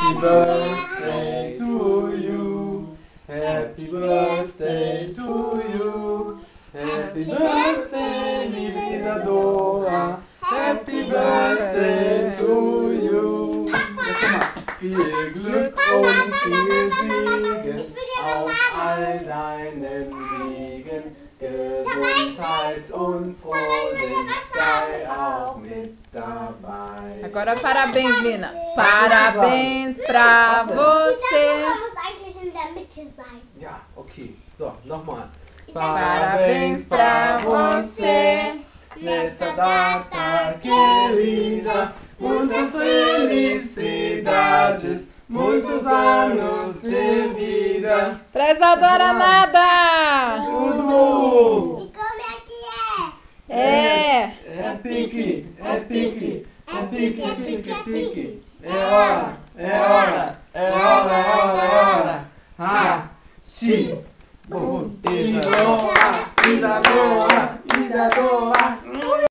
Happy birthday to you. Happy birthday to you. Happy birthday, liebe Isadora. Happy birthday to you. Viel Glück und viel Segen auf all deinen Wegen. Gesundheit und Frohsinn sei auch mit dabei. Agora parabéns, Lina. Parabéns pra você. Muss eigentlich in der Mitte sein. Ja, okay. So, nochmal. Parabéns pra você. Nessa data querida, muitas felicidades, muitos anos de vida. Pra Isadora nada. Tudo! E como é que é? É. É pique, é pique, é pique, é pique, é pique. É hora, é hora, é hora, é hora, é hora. Ah, sim. Isadora, Isadora, Isadora.